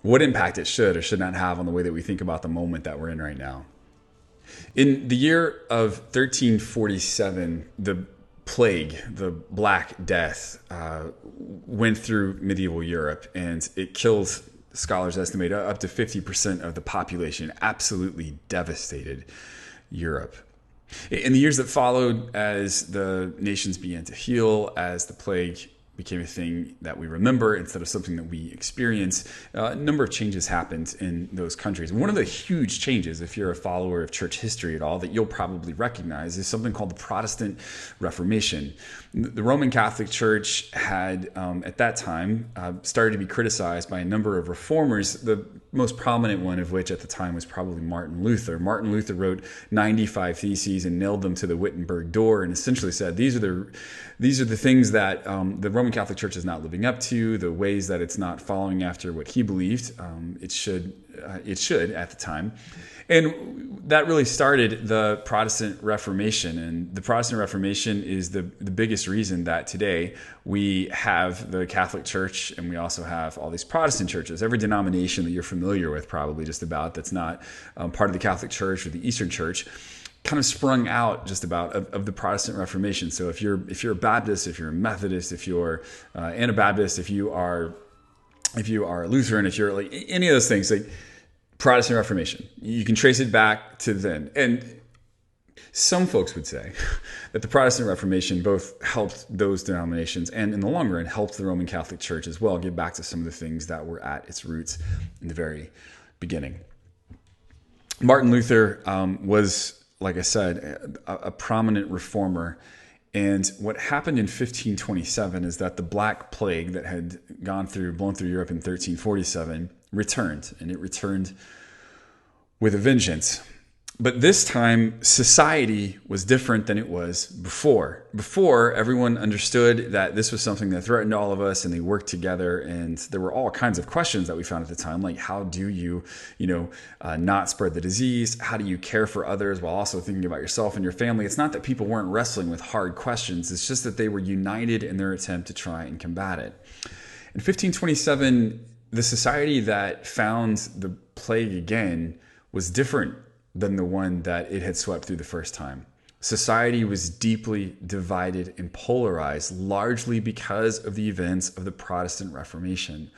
what impact it should or should not have on the way that we think about the moment that we're in right now. In the year of 1347, the plague, the Black Death, went through medieval Europe, and it killed, scholars estimate, up to 50% of the population. Absolutely devastated Europe. In the years that followed, as the nations began to heal, as the plague became a thing that we remember instead of something that we experience, a number of changes happened in those countries. One of the huge changes, if you're a follower of church history at all, that you'll probably recognize is something called the Protestant Reformation. The Roman Catholic Church had, at that time, started to be criticized by a number of reformers, the most prominent one of which at the time was probably Martin Luther. Martin Luther wrote 95 theses and nailed them to the Wittenberg door and essentially said, these are the things that the Roman Catholic Church is not living up to, the ways that it's not following after what he believed it should at the time. And that really started the Protestant Reformation. And the Protestant Reformation is the biggest reason that today we have the Catholic Church and we also have all these Protestant churches. Every denomination that you're familiar with probably just about that's not part of the Catholic Church or the Eastern Church kind of sprung out just about of the Protestant Reformation. So if you're a Baptist, if you're a Methodist, if you're Anabaptist, if you are a Lutheran, if you're like any of those things, like Protestant Reformation, you can trace it back to then. And some folks would say that the Protestant Reformation both helped those denominations and in the long run helped the Roman Catholic Church as well get back to some of the things that were at its roots in the very beginning. Martin Luther was, like I said, a prominent reformer. And what happened in 1527 is that the Black Plague that had blown through Europe in 1347 returned, and it returned with a vengeance. But this time, society was different than it was before. Before, everyone understood that this was something that threatened all of us, and they worked together. And there were all kinds of questions that we found at the time, like how do you not spread the disease? How do you care for others while also thinking about yourself and your family? It's not that people weren't wrestling with hard questions. It's just that they were united in their attempt to try and combat it. In 1527, the society that found the plague again was different than the one that it had swept through the first time. Society was deeply divided and polarized, largely because of the events of the Protestant Reformation.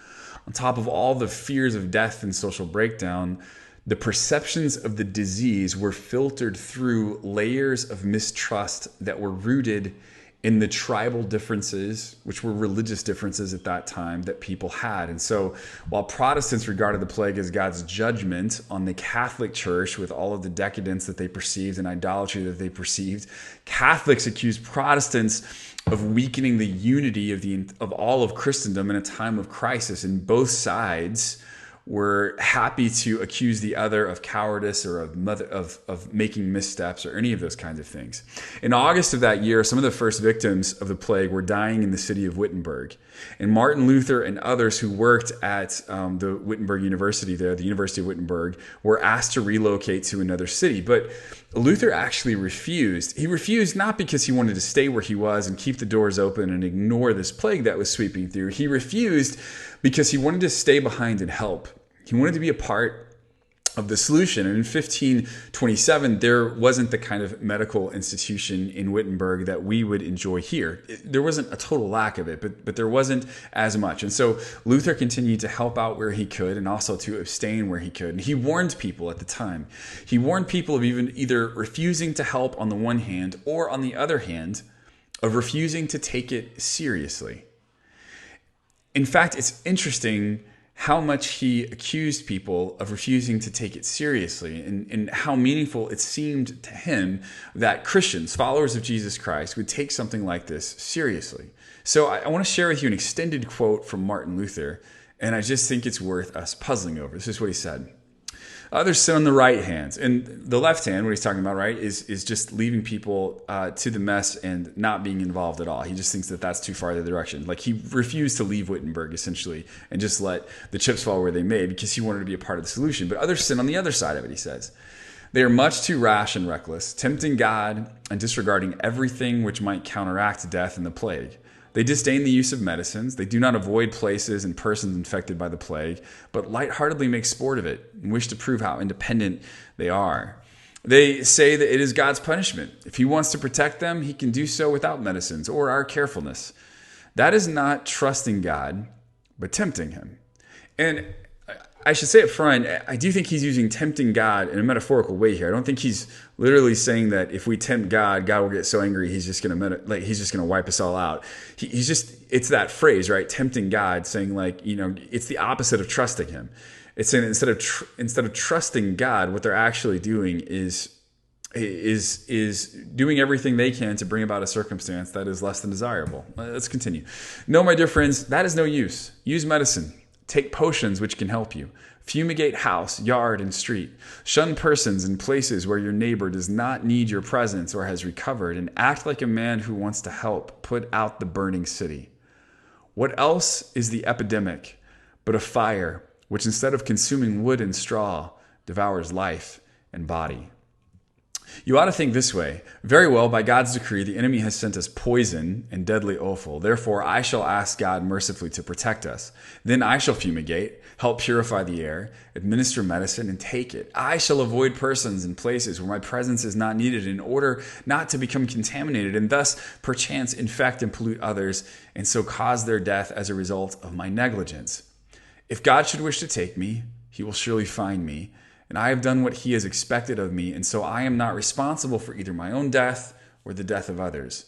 On top of all the fears of death and social breakdown, the perceptions of the disease were filtered through layers of mistrust that were rooted in the tribal differences, which were religious differences at that time that people had. And so while Protestants regarded the plague as God's judgment on the Catholic Church with all of the decadence that they perceived and idolatry that they perceived, Catholics accused Protestants of weakening the unity of all of Christendom in a time of crisis. And both sides were happy to accuse the other of cowardice or of making missteps or any of those kinds of things. In August of that year, some of the first victims of the plague were dying in the city of Wittenberg. And Martin Luther and others who worked at the Wittenberg University there, the University of Wittenberg, were asked to relocate to another city. But Luther actually refused. He refused not because he wanted to stay where he was and keep the doors open and ignore this plague that was sweeping through. He refused because he wanted to stay behind and help. He wanted to be a part of the solution. And in 1527, there wasn't the kind of medical institution in Wittenberg that we would enjoy here. There wasn't a total lack of it, but there wasn't as much. And so Luther continued to help out where he could and also to abstain where he could. And he warned people at the time. He warned people of either refusing to help on the one hand or on the other hand of refusing to take it seriously. In fact, it's interesting how much he accused people of refusing to take it seriously and how meaningful it seemed to him that Christians, followers of Jesus Christ, would take something like this seriously. So I want to share with you an extended quote from Martin Luther, and I just think it's worth us puzzling over. This is what he said. Others sit on the right hand. And the left hand, what he's talking about, right, is just leaving people to the mess and not being involved at all. He just thinks that that's too far the direction. Like he refused to leave Wittenberg, essentially, and just let the chips fall where they may because he wanted to be a part of the solution. But others sit on the other side of it, he says. They are much too rash and reckless, tempting God and disregarding everything which might counteract death and the plague. They disdain the use of medicines. They do not avoid places and persons infected by the plague, but lightheartedly make sport of it and wish to prove how independent they are. They say that it is God's punishment. If he wants to protect them, he can do so without medicines or our carefulness. That is not trusting God, but tempting him. And I should say up front, I do think he's using tempting God in a metaphorical way here. I don't think he's literally saying that if we tempt God, God will get so angry he's just going to wipe us all out. It's that phrase, right? Tempting God, saying it's the opposite of trusting him. It's saying that instead of trusting God, what they're actually doing is doing everything they can to bring about a circumstance that is less than desirable. Let's continue. No, my dear friends, that is no use. Use medicine. Take potions which can help you. Fumigate house, yard, and street. Shun persons and places where your neighbor does not need your presence or has recovered, and act like a man who wants to help put out the burning city. What else is the epidemic but a fire which, instead of consuming wood and straw, devours life and body? You ought to think this way. Very well, by God's decree, the enemy has sent us poison and deadly offal. Therefore, I shall ask God mercifully to protect us. Then I shall fumigate, help purify the air, administer medicine, and take it. I shall avoid persons and places where my presence is not needed in order not to become contaminated and thus, perchance, infect and pollute others and so cause their death as a result of my negligence. If God should wish to take me, he will surely find me. And I have done what he has expected of me, and so I am not responsible for either my own death or the death of others.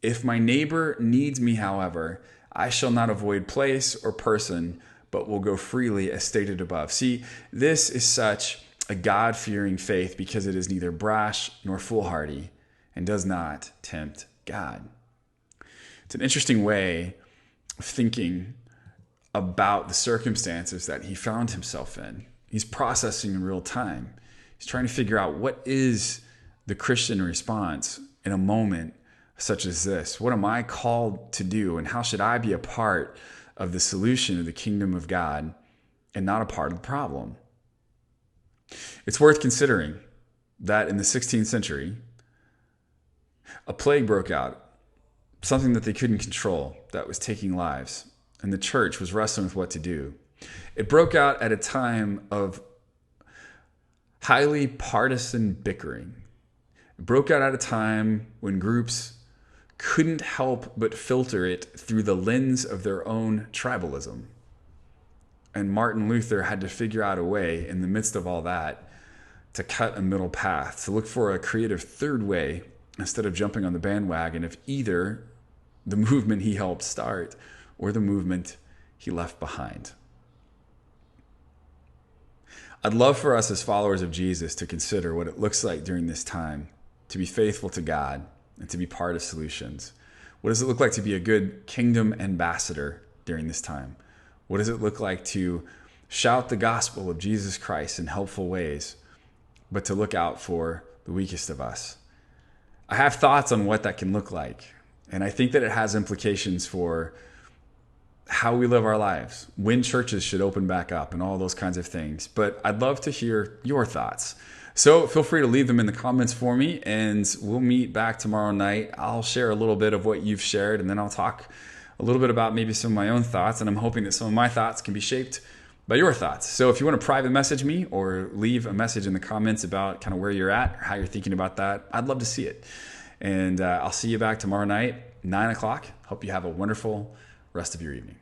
If my neighbor needs me, however, I shall not avoid place or person, but will go freely as stated above. See, this is such a God-fearing faith because it is neither brash nor foolhardy and does not tempt God. It's an interesting way of thinking about the circumstances that he found himself in. He's processing in real time. He's trying to figure out what is the Christian response in a moment such as this. What am I called to do, and how should I be a part of the solution of the kingdom of God and not a part of the problem? It's worth considering that in the 16th century, a plague broke out, something that they couldn't control, that was taking lives, and the church was wrestling with what to do. It broke out at a time of highly partisan bickering. It broke out at a time when groups couldn't help but filter it through the lens of their own tribalism. And Martin Luther had to figure out a way in the midst of all that to cut a middle path, to look for a creative third way instead of jumping on the bandwagon of either the movement he helped start or the movement he left behind. I'd love for us as followers of Jesus to consider what it looks like during this time to be faithful to God and to be part of solutions. What does it look like to be a good kingdom ambassador during this time? What does it look like to shout the gospel of Jesus Christ in helpful ways, but to look out for the weakest of us? I have thoughts on what that can look like, and I think that it has implications for how we live our lives, when churches should open back up, and all those kinds of things. But I'd love to hear your thoughts. So feel free to leave them in the comments for me, and we'll meet back tomorrow night. I'll share a little bit of what you've shared, and then I'll talk a little bit about maybe some of my own thoughts, and I'm hoping that some of my thoughts can be shaped by your thoughts. So if you want to private message me or leave a message in the comments about kind of where you're at or how you're thinking about that, I'd love to see it. And I'll see you back tomorrow night, 9 o'clock. Hope you have a wonderful rest of your evening.